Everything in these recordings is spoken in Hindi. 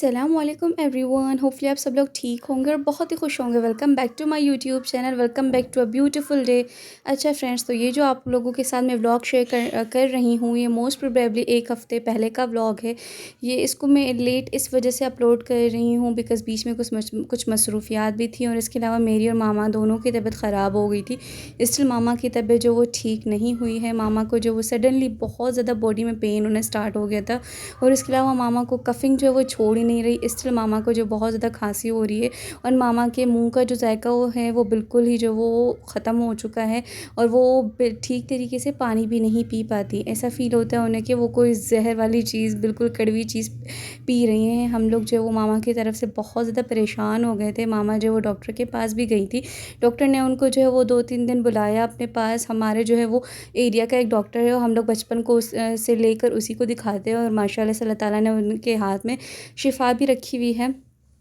अस्सलामुअलैकुम एवरीवन, होपफुली आप सब लोग ठीक होंगे और बहुत ही खुश होंगे। Welcome back to my YouTube channel, welcome back to a beautiful day. अच्छा फ्रेंड्स, तो ये जो आप लोगों के साथ मैं व्लॉग शेयर कर रही हूँ, ये मोस्ट प्रोबेबली एक हफ़्ते पहले का व्लॉग है। ये इसको मैं लेट इस वजह से अपलोड कर रही हूँ बिकॉज़ बीच में कुछ मसरूफियात भी थी और इसके अलावा मेरी और मामा दोनों की तबीयत ख़राब हो गई थी। स्टिल मामा की तबीयत जो वो ठीक नहीं हुई है। मामा को जो वो सडनली बहुत ज़्यादा बॉडी में पेन होना स्टार्ट हो गया था और इसके अलावा मामा को कफ़िंग जो है वो छोड़ ही नहीं रही। स्टिल मामा को जो बहुत ज़्यादा खांसी हो रही है और मामा के मुंह का जो जायका वो है वो बिल्कुल ही जो वो ख़त्म हो चुका है और वो ठीक तरीके से पानी भी नहीं पी पाती। ऐसा फ़ील होता है उन्हें कि वो कोई जहर वाली चीज़, बिल्कुल कड़वी चीज़ पी रही हैं। हम लोग जो वो मामा की तरफ से बहुत ज़्यादा परेशान हो गए थे। मामा जो वो डॉक्टर के पास भी गई थी। डॉक्टर ने उनको जो है वो 2-3 दिन बुलाया अपने पास। हमारे जो है वो एरिया का एक डॉक्टर है और हम लोग बचपन को से लेकर उसी को दिखाते हैं और माशाल्लाह से अल्लाह ताला ने उनके हाथ में शिफा भी रखी हुई है।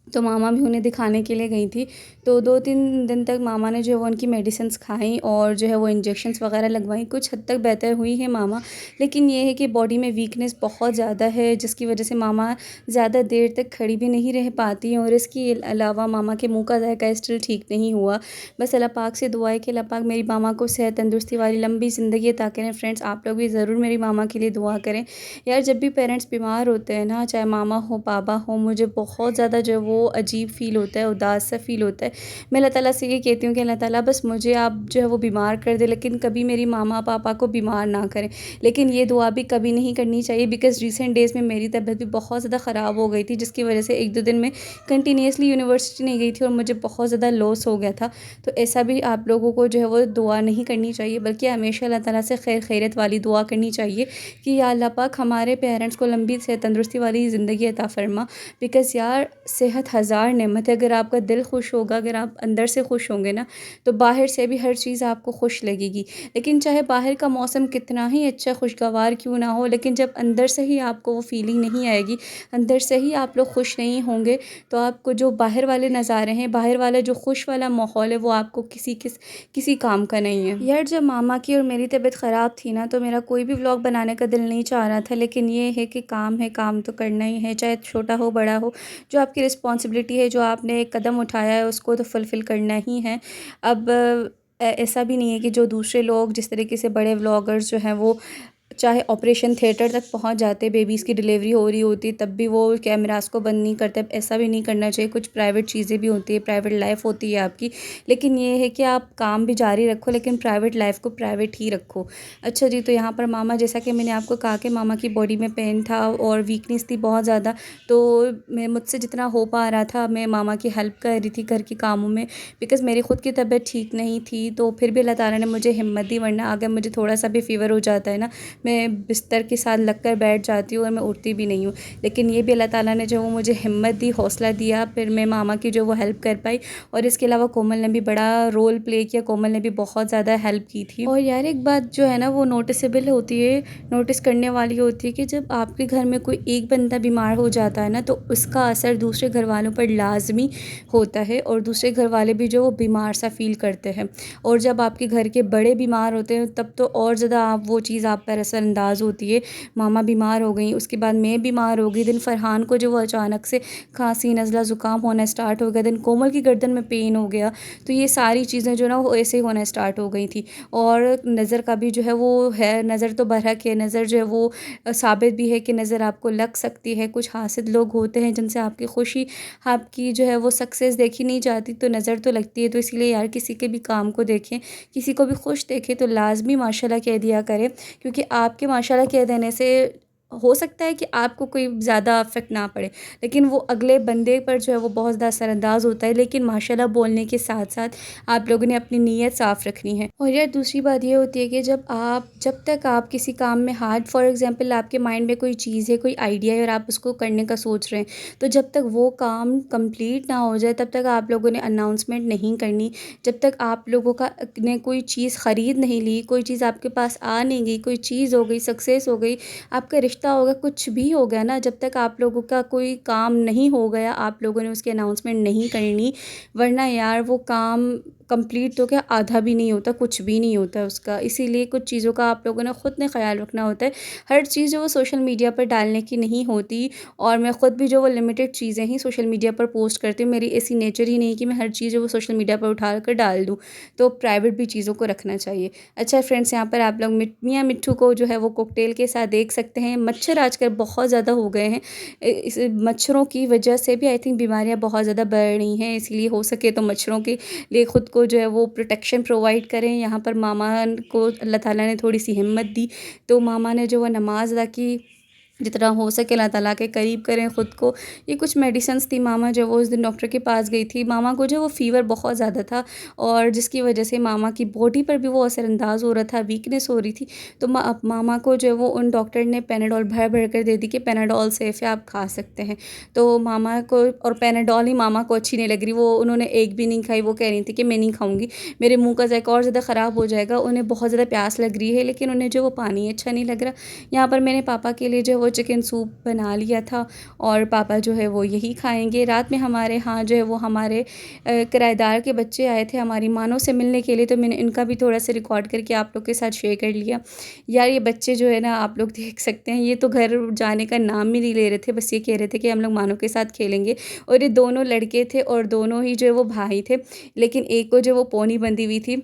तो मामा भी उन्हें दिखाने के लिए गई थी। तो 2-3 दिन तक मामा ने जो है वो उनकी मेडिसिन्स खाई और जो है वो इंजेक्शंस वगैरह लगवाई। कुछ हद तक बेहतर हुई है मामा, लेकिन ये है कि बॉडी में वीकनेस बहुत ज़्यादा है जिसकी वजह से मामा ज़्यादा देर तक खड़ी भी नहीं रह पाती हैं और इसके अलावा मामा के मुँह का जायका स्टिल ठीक नहीं हुआ। बस अल्लाह पाक से दुआ है कि अल्लाह पाक मेरी मामा को सेहत तंदुरुस्ती वाली लंबी ज़िंदगी अता करें। फ्रेंड्स, आप लोग भी ज़रूर मेरी मामा के लिए दुआ करें। यार, जब भी पेरेंट्स बीमार होते हैं ना, चाहे मामा हो पापा हो, मुझे बहुत ज़्यादा जो है वो अजीब फ़ील होता है, उदास सा फ़ील होता है। मैं अल्लाह ताला से ये कहती हूँ कि अल्लाह ताला बस मुझे आप जो है वो बीमार कर दे, लेकिन कभी मेरी मामा पापा को बीमार ना करें। लेकिन ये दुआ भी कभी नहीं करनी चाहिए बिकॉज़ रिसेंट डेज़ में मेरी तबीयत भी बहुत ज़्यादा ख़राब हो गई थी जिसकी वजह से 1-2 दिन में कंटिन्यूअसली यूनिवर्सिटी नहीं गई थी और मुझे बहुत ज़्यादा लॉस हो गया था। तो ऐसा भी आप लोगों को जो है वो दुआ नहीं करनी चाहिए, बल्कि हमेशा अल्लाह ताला से खैरियत वाली दुआ करनी चाहिए कि या अल्लाह पाक हमारे पेरेंट्स को लंबी सेहत तंदुरुस्ती वाली ज़िंदगी अता फ़रमा। बिकॉज़ यार, सेहत हज़ार नेमत है। अगर आपका दिल खुश होगा, अगर आप अंदर से खुश होंगे ना, तो बाहर से भी हर चीज़ आपको खुश लगेगी। लेकिन चाहे बाहर का मौसम कितना ही अच्छा खुशगवार क्यों ना हो, लेकिन जब अंदर से ही आपको वो फ़ीलिंग नहीं आएगी, अंदर से ही आप लोग खुश नहीं होंगे, तो आपको जो बाहर वाले नज़ारे हैं, बाहर वाला जो खुश वाला माहौल है, वो आपको किसी काम का नहीं है। यार, जब मामा की और मेरी तबीयत ख़राब थी ना, तो मेरा कोई भी व्लॉग बनाने का दिल नहीं चाह रहा था, लेकिन ये है कि काम है, काम तो करना ही है, चाहे छोटा हो बड़ा हो। जो आपकी रिस्पॉन्सिबिलिटी है, जो आपने एक कदम उठाया है, उसको तो फुलफ़िल करना ही है। अब ऐसा भी नहीं है कि जो दूसरे लोग जिस तरीके से बड़े व्लॉगर्स जो हैं वो चाहे ऑपरेशन थिएटर तक पहुंच जाते, बेबीज़ की डिलीवरी हो रही होती तब भी वो कैमरास को बंद नहीं करते। ऐसा भी नहीं करना चाहिए। कुछ प्राइवेट चीज़ें भी होती है, प्राइवेट लाइफ होती है आपकी, लेकिन ये है कि आप काम भी जारी रखो लेकिन प्राइवेट लाइफ को प्राइवेट ही रखो। अच्छा जी, तो यहाँ पर मामा, जैसा कि मैंने आपको कहा कि मामा की बॉडी में पेन था और वीकनेस थी बहुत ज़्यादा, तो मैं मुझसे जितना हो पा रहा था मैं मामा की हेल्प कर रही थी घर के कामों में बिकॉज़ मेरी ख़ुद की तबीयत ठीक नहीं थी। तो फिर भी अल्लाह ताला ने मुझे हिम्मत दी, वरना अगर मुझे थोड़ा सा भी फ़ीवर हो जाता है ना, मैं बिस्तर के साथ लग कर बैठ जाती हूँ और मैं उठती भी नहीं हूँ। लेकिन ये भी अल्लाह ताला ने जो वो मुझे हिम्मत दी, हौसला दिया, फिर मैं मामा की जो वो हेल्प कर पाई। और इसके अलावा कोमल ने भी बड़ा रोल प्ले किया, कोमल ने भी बहुत ज़्यादा हेल्प की थी। और यार, एक बात जो है ना वो नोटिसेबल होती है, नोटिस करने वाली होती है कि जब आपके घर में कोई एक बंदा बीमार हो जाता है ना, तो उसका असर दूसरे घर वालों पर लाजमी होता है और दूसरे घर वाले भी जो वो बीमार सा फ़ील करते हैं। और जब आपके घर के बड़े बीमार होते हैं तब तो और ज़्यादा आप वो चीज़ आप पर असरअंदाज होती है। मामा बीमार हो गई, उसके बाद मैं बीमार हो गई, देन फरहान को जो वो अचानक से खांसी, नज़ला, ज़ुकाम होना स्टार्ट हो गया, देन कोमल की गर्दन में पेन हो गया। तो ये सारी चीज़ें जो ना वो ऐसे होना स्टार्ट हो गई थी। और नज़र का भी जो है वो है, नज़र तो बरहक है, नज़र जो है वो साबित भी है कि नज़र आपको लग सकती है। कुछ हासिद लोग होते हैं जिनसे आपकी खुशी, आपकी जो है वो सक्सेस देखी नहीं जाती, तो नज़र तो लगती है। तो इसीलिए यार, किसी के भी काम को देखें, किसी को भी खुश देखें तो लाजमी माशाल्लाह कह दिया करें, क्योंकि आपके माशाल्लाह कह देने से हो सकता है कि आपको कोई ज़्यादा इफ़ेक्ट ना पड़े, लेकिन वो अगले बंदे पर जो है वो बहुत ज़्यादा असरअंदाज होता है। लेकिन माशाल्लाह बोलने के साथ साथ आप लोगों ने अपनी नीयत साफ़ रखनी है। और यार, दूसरी बात ये होती है कि जब तक आप किसी काम में हाथ, फॉर एग्ज़ाम्पल आपके माइंड में कोई चीज़ है, कोई आइडिया है और आप उसको करने का सोच रहे हैं, तो जब तक वो काम कंप्लीट ना हो जाए तब तक आप लोगों ने अनाउंसमेंट नहीं करनी। जब तक आप लोगों का ने कोई चीज़ ख़रीद नहीं ली, कोई चीज़ आपके पास आ नहीं गई, कोई चीज़ हो गई, सक्सेस हो गई, आपका रिश्ता हफ़्ता हो गया, कुछ भी हो गया ना, जब तक आप लोगों का कोई काम नहीं हो गया, आप लोगों ने उसकी अनाउंसमेंट नहीं करनी, वरना यार वो काम कंप्लीट तो क्या आधा भी नहीं होता, कुछ भी नहीं होता उसका। इसीलिए कुछ चीज़ों का आप लोगों ने ख़ुद ने ख़्याल रखना होता है। हर चीज़ जो वो सोशल मीडिया पर डालने की नहीं होती, और मैं ख़ुद भी जो वो लिमिटेड चीज़ें ही सोशल मीडिया पर पोस्ट करती हूँ। मेरी ऐसी नेचर ही नहीं कि मैं हर चीज़ जो वो सोशल मीडिया पर उठा कर डाल दूँ, तो प्राइवेट भी चीज़ों को रखना चाहिए। अच्छा फ्रेंड्स, यहाँ पर आप लोग मियाँ मिट्ठू को जो है वो कॉकटेल के साथ देख सकते हैं। मच्छर आजकल बहुत ज़्यादा हो गए हैं, इस मच्छरों की वजह से भी आई थिंक बीमारियाँ बहुत ज़्यादा बढ़ रही हैं। इसलिए हो सके तो मच्छरों के लिए ख़ुद को जो है वो प्रोटेक्शन प्रोवाइड करें। यहाँ पर मामा को अल्लाह ताला ने थोड़ी सी हिम्मत दी, तो मामा ने जो वो नमाज़ अदा की, जितना हो सके अल्लाह ताला के करीब करें ख़ुद को। ये कुछ मेडिसिन्स थी, मामा जो वो उस दिन डॉक्टर के पास गई थी। मामा को जो वो फ़ीवर बहुत ज़्यादा था, और जिसकी वजह से मामा की बॉडी पर भी वो असरअंदाज़ हो रहा था, वीकनेस हो रही थी। तो मामा को जो है वो उन डॉक्टर ने पैनाडोल भर भर कर दे दी कि पैनाडोल सेफ़ है, आप खा सकते हैं। तो मामा को, और पैनाडोल ही मामा को अच्छी नहीं लग रही, वो उन्होंने एक भी नहीं खाई। वो कह रही थी कि मैं नहीं खाऊँगी, मेरे मुँह का ज़ायका और ज़्यादा ख़राब हो जाएगा। उन्हें बहुत ज़्यादा प्यास लग रही है, लेकिन उन्हें जो वो पानी अच्छा नहीं लग रहा। यहाँ पर मैंने पापा के लिए जो वो चिकन सूप बना लिया था, और पापा जो है वो यही खाएंगे। रात में हमारे यहाँ जो है वो हमारे किराएदार के बच्चे आए थे हमारी मानों से मिलने के लिए, तो मैंने इनका भी थोड़ा सा रिकॉर्ड करके आप लोग के साथ शेयर कर लिया। यार ये बच्चे जो है ना, आप लोग देख सकते हैं, ये तो घर जाने का नाम भी नहीं ले रहे थे, बस ये कह रहे थे कि हम लोग मानों के साथ खेलेंगे। और ये दोनों लड़के थे, और दोनों ही जो है वो भाई थे, लेकिन एक को जो वो पोनी बंधी हुई थी,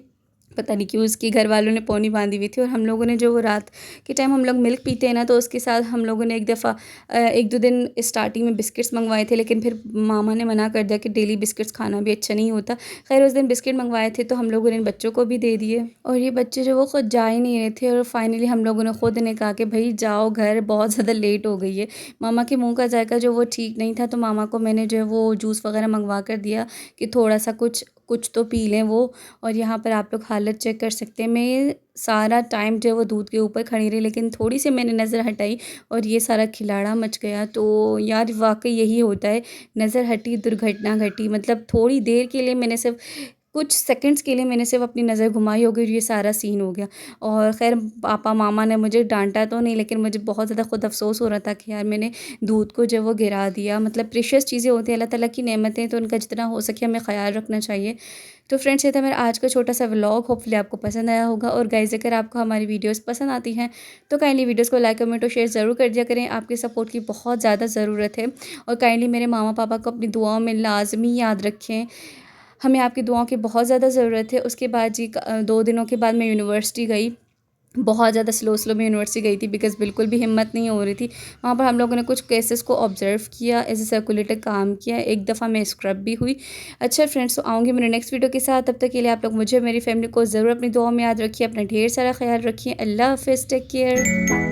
पता नहीं क्यों उसके घर वालों ने पोनी बांधी हुई थी। और हम लोगों ने जो वो रात के टाइम हम लोग मिल्क पीते हैं ना, तो उसके साथ हम लोगों ने एक दफ़ा 1-2 दिन स्टार्टिंग में बिस्किट्स मंगवाए थे, लेकिन फिर मामा ने मना कर दिया कि डेली बिस्किट्स खाना भी अच्छा नहीं होता। खैर उस दिन बिस्किट मंगवाए थे, तो हम लोगों ने इन बच्चों को भी दे दिए, और ये बच्चे जो वो खुद जा ही नहीं रहे थे। और फाइनली हम लोगों ने खुद इन्हें कहा कि भाई जाओ घर, बहुत ज़्यादा लेट हो गई है। मामा के मुँह का जायका जो वो ठीक नहीं था, तो मामा को मैंने जो है वो जूस वगैरह मंगवा कर दिया कि थोड़ा सा कुछ कुछ तो पी लें वो। और यहाँ पर आप लोग हालत चेक कर सकते हैं, मैं सारा टाइम जो है वो दूध के ऊपर खड़ी रही, लेकिन थोड़ी सी मैंने नज़र हटाई और ये सारा खिलाड़ा मच गया। तो यार वाकई यही होता है, नज़र हटी दुर्घटना घटी। मतलब थोड़ी देर के लिए मैंने सिर्फ, कुछ सेकंड्स के लिए मैंने सिर्फ अपनी नज़र घुमाई होगी, और ये सारा सीन हो गया। और ख़ैर पापा मामा ने मुझे डांटा तो नहीं, लेकिन मुझे बहुत ज़्यादा खुद अफसोस हो रहा था कि यार मैंने दूध को जो वो गिरा दिया। मतलब प्रेशियस चीज़ें होती हैं, अल्लाह ताला की नेमतें, तो उनका जितना हो सके हमें ख़्याल रखना चाहिए। तो फ्रेंड्स, ये था मेरा आज का छोटा सा व्लॉग, होपफुली आपको पसंद आया होगा। और गाइज़, अगर आपको हमारी वीडियोस पसंद आती हैं तो काइंडली वीडियोस को लाइक कमेंट और शेयर ज़रूर कर दिया करें, आपके सपोर्ट की बहुत ज़्यादा ज़रूरत है। और काइंडली मेरे मामा पापा को अपनी दुआओं में लाजमी याद रखें, हमें आपकी दुआओं की बहुत ज़्यादा ज़रूरत है। उसके बाद जी 2 दिनों के बाद मैं यूनिवर्सिटी गई, बहुत ज़्यादा स्लो मैं यूनिवर्सिटी गई थी, बिकॉज़ बिल्कुल भी हिम्मत नहीं हो रही थी। वहाँ पर हम लोगों ने कुछ केसेस को ऑब्ज़र्व किया, एज़ ए सर्कुलेटर काम किया, एक दफ़ा मैं स्क्रब भी हुई। अच्छा फ्रेंड्स, तो आऊँगी मेरे नेक्स्ट वीडियो के साथ, तब तक के लिए आप लोग मुझे, मेरी फैमिली को ज़रूर अपनी दुआओं में याद रखिए, अपना ढेर सारा ख्याल रखिए। अल्लाह हाफ़िज़, टेक केयर।